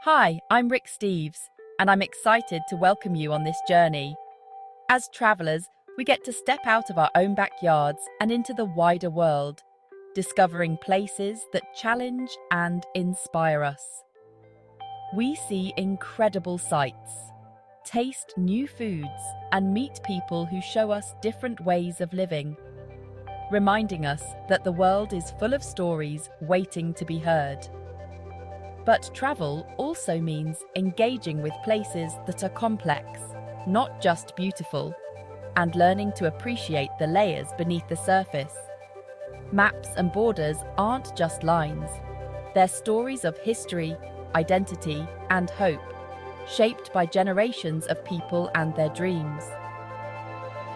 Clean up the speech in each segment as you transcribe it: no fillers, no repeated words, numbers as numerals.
Hi, I'm Rick Steves, and I'm excited to welcome you on this journey. As travelers, we get to step out of our own backyards and into the wider world, discovering places that challenge and inspire us. We see incredible sights, taste new foods, and meet people who show us different ways of living, reminding us that the world is full of stories waiting to be heard. But travel also means engaging with places that are complex, not just beautiful, and learning to appreciate the layers beneath the surface. Maps and borders aren't just lines. They're stories of history, identity, and hope, shaped by generations of people and their dreams.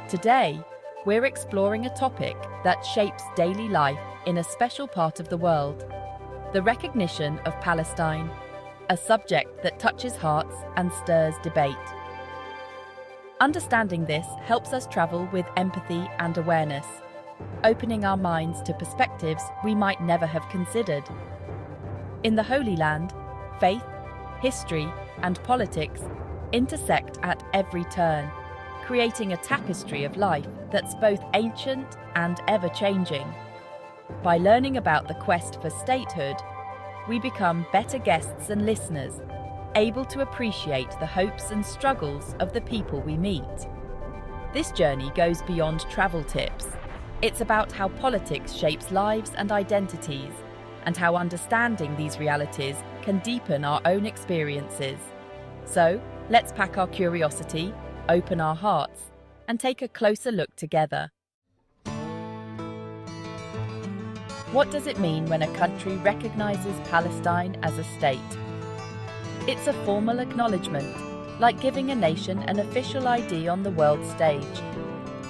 Today, we're exploring a topic that shapes daily life in a special part of the world: the recognition of Palestine, a subject that touches hearts and stirs debate. Understanding this helps us travel with empathy and awareness, opening our minds to perspectives we might never have considered. In the Holy Land, faith, history, and politics intersect at every turn, creating a tapestry of life that's both ancient and ever-changing. By learning about the quest for statehood, we become better guests and listeners, able to appreciate the hopes and struggles of the people we meet. This journey goes beyond travel tips. It's about how politics shapes lives and identities, and how understanding these realities can deepen our own experiences. So, let's pack our curiosity, open our hearts, and take a closer look together. What does it mean when a country recognizes Palestine as a state? It's a formal acknowledgement, like giving a nation an official ID on the world stage.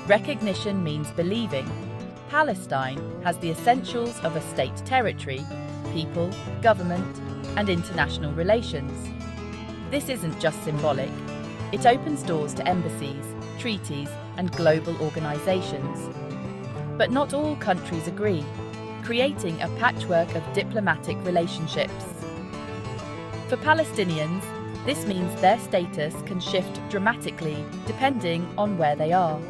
Recognition means believing Palestine has the essentials of a state territory, people, government, and international relations. This isn't just symbolic. It opens doors to embassies, treaties, and global organizations. But not all countries agree, creating a patchwork of diplomatic relationships. For Palestinians, this means their status can shift dramatically depending on where they are.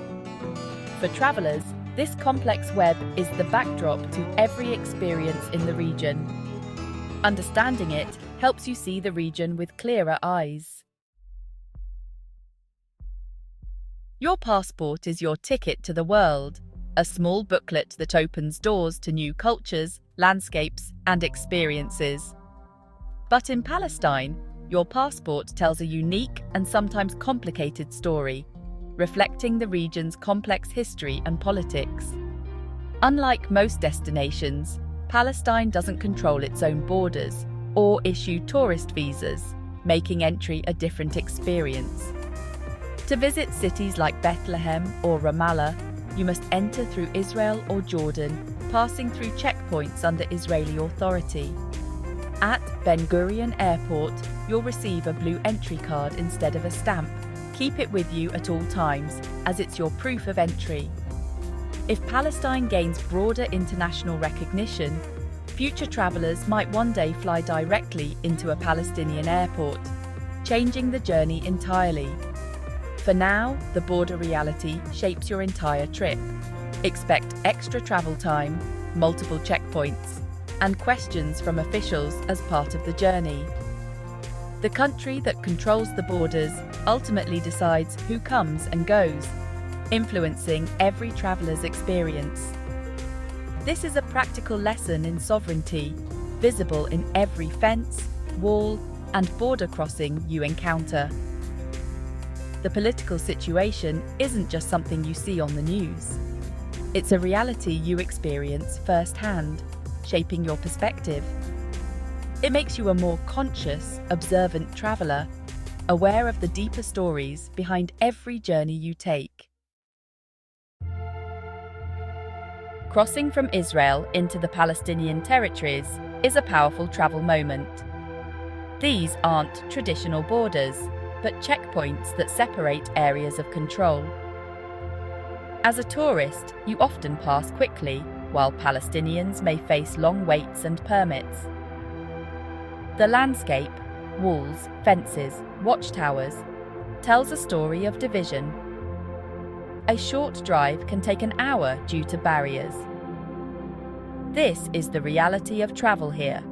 For travelers, this complex web is the backdrop to every experience in the region. Understanding it helps you see the region with clearer eyes. Your passport is your ticket to the world, a small booklet that opens doors to new cultures, landscapes, and experiences. But in Palestine, your passport tells a unique and sometimes complicated story, reflecting the region's complex history and politics. Unlike most destinations, Palestine doesn't control its own borders or issue tourist visas, making entry a different experience. To visit cities like Bethlehem or Ramallah, you must enter through Israel or Jordan, passing through checkpoints under Israeli authority. At Ben Gurion Airport, you'll receive a blue entry card instead of a stamp. Keep it with you at all times, as it's your proof of entry. If Palestine gains broader international recognition, future travelers might one day fly directly into a Palestinian airport, changing the journey entirely. For now, the border reality shapes your entire trip. Expect extra travel time, multiple checkpoints, and questions from officials as part of the journey. The country that controls the borders ultimately decides who comes and goes, influencing every traveler's experience. This is a practical lesson in sovereignty, visible in every fence, wall, and border crossing you encounter. The political situation isn't just something you see on the news. It's a reality you experience firsthand, shaping your perspective. It makes you a more conscious, observant traveler, aware of the deeper stories behind every journey you take. Crossing from Israel into the Palestinian territories is a powerful travel moment. These aren't traditional borders, but checkpoints that separate areas of control. As a tourist, you often pass quickly, while Palestinians may face long waits and permits. The landscape, walls, fences, watchtowers, tells a story of division. A short drive can take an hour due to barriers. This is the reality of travel here.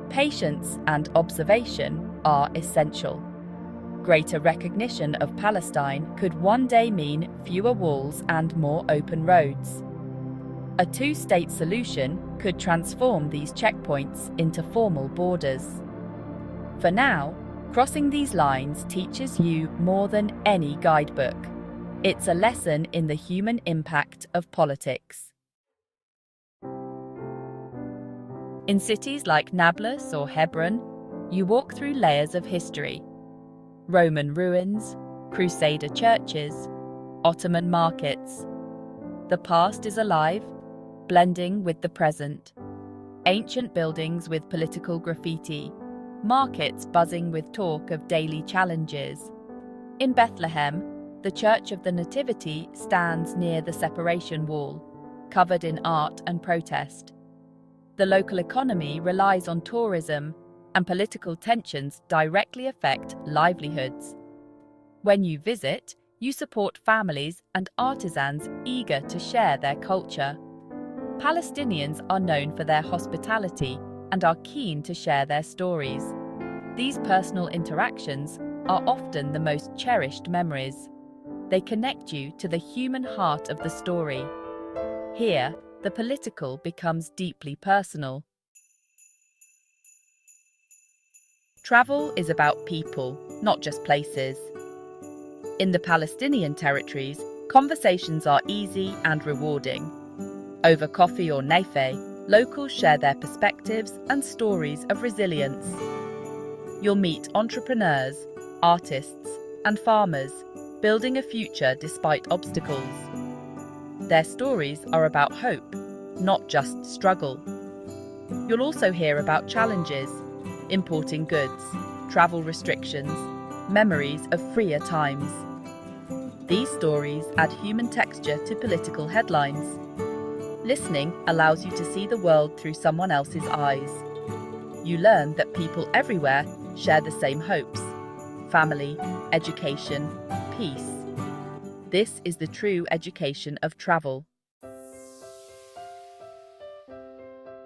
Patience and observation are essential. Greater recognition of Palestine could one day mean fewer walls and more open roads. A two-state solution could transform these checkpoints into formal borders. For now, crossing these lines teaches you more than any guidebook. It's a lesson in the human impact of politics. In cities like Nablus or Hebron, you walk through layers of history. Roman ruins, Crusader churches, Ottoman markets. The past is alive, blending with the present. Ancient buildings with political graffiti, markets buzzing with talk of daily challenges. In Bethlehem, the Church of the Nativity stands near the separation wall, covered in art and protest. The local economy relies on tourism, and political tensions directly affect livelihoods. When you visit, you support families and artisans eager to share their culture. Palestinians are known for their hospitality and are keen to share their stories. These personal interactions are often the most cherished memories. They connect you to the human heart of the story. Here, the political becomes deeply personal. Travel is about people, not just places. In the Palestinian territories, conversations are easy and rewarding. Over coffee or nafe, locals share their perspectives and stories of resilience. You'll meet entrepreneurs, artists, and farmers building a future despite obstacles. Their stories are about hope, not just struggle. You'll also hear about challenges, importing goods, travel restrictions, memories of freer times. These stories add human texture to political headlines. Listening allows you to see the world through someone else's eyes. You learn that people everywhere share the same hopes: family, education, peace. This is the true education of travel.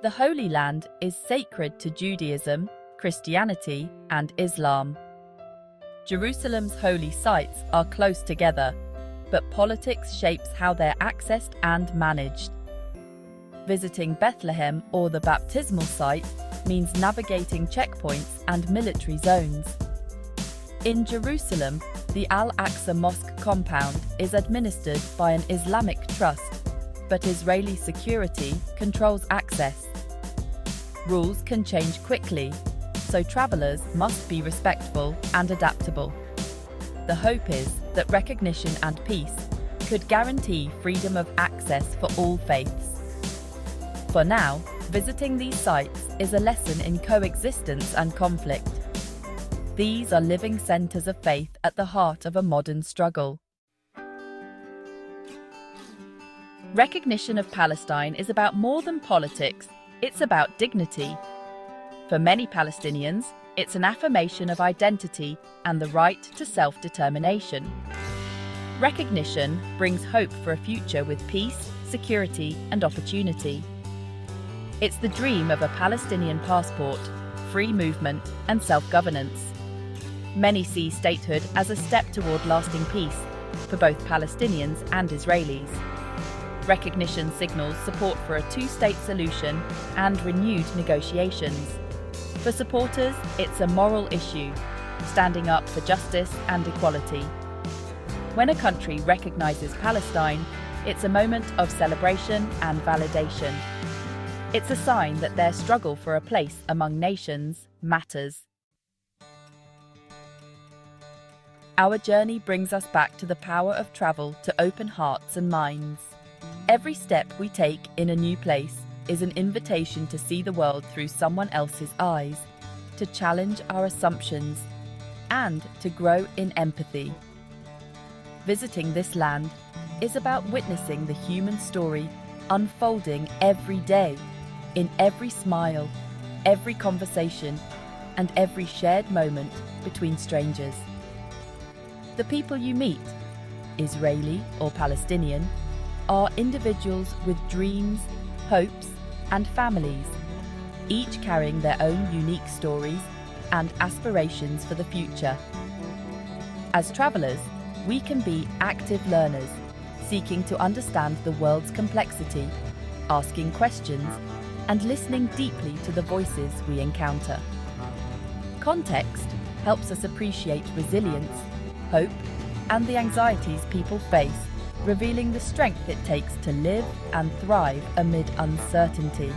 The Holy Land is sacred to Judaism, Christianity, and Islam. Jerusalem's holy sites are close together, but politics shapes how they're accessed and managed. Visiting Bethlehem or the baptismal site means navigating checkpoints and military zones. In Jerusalem, the Al-Aqsa Mosque compound is administered by an Islamic trust, but Israeli security controls access. Rules can change quickly, so travelers must be respectful and adaptable. The hope is that recognition and peace could guarantee freedom of access for all faiths. For now, visiting these sites is a lesson in coexistence and conflict. These are living centers of faith at the heart of a modern struggle. Recognition of Palestine is about more than politics, it's about dignity. For many Palestinians, it's an affirmation of identity and the right to self-determination. Recognition brings hope for a future with peace, security, and opportunity. It's the dream of a Palestinian passport, free movement, and self-governance. Many see statehood as a step toward lasting peace for both Palestinians and Israelis. Recognition signals support for a two-state solution and renewed negotiations. For supporters, it's a moral issue, standing up for justice and equality. When a country recognizes Palestine, it's a moment of celebration and validation. It's a sign that their struggle for a place among nations matters. Our journey brings us back to the power of travel to open hearts and minds. Every step we take in a new place is an invitation to see the world through someone else's eyes, to challenge our assumptions, and to grow in empathy. Visiting this land is about witnessing the human story unfolding every day, in every smile, every conversation, and every shared moment between strangers. The people you meet, Israeli or Palestinian, are individuals with dreams, hopes, and families, each carrying their own unique stories and aspirations for the future. As travelers, we can be active learners, seeking to understand the world's complexity, asking questions, and listening deeply to the voices we encounter. Context helps us appreciate resilience, hope, and the anxieties people face, revealing the strength it takes to live and thrive amid uncertainty.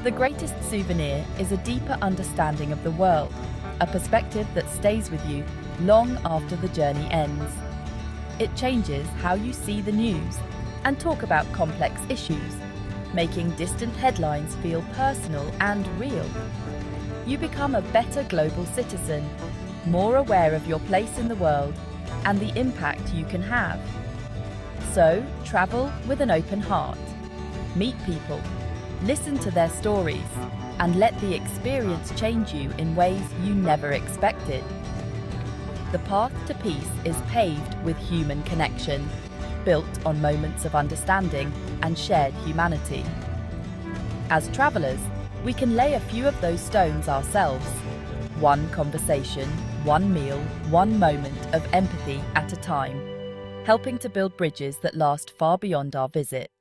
The greatest souvenir is a deeper understanding of the world, a perspective that stays with you long after the journey ends. It changes how you see the news and talk about complex issues, making distant headlines feel personal and real. You become a better global citizen, more aware of your place in the world and the impact you can have. So, travel with an open heart. Meet people, listen to their stories, and let the experience change you in ways you never expected. The path to peace is paved with human connection, built on moments of understanding and shared humanity. As travelers, we can lay a few of those stones ourselves. One conversation, one meal, one moment of empathy at a time, helping to build bridges that last far beyond our visit.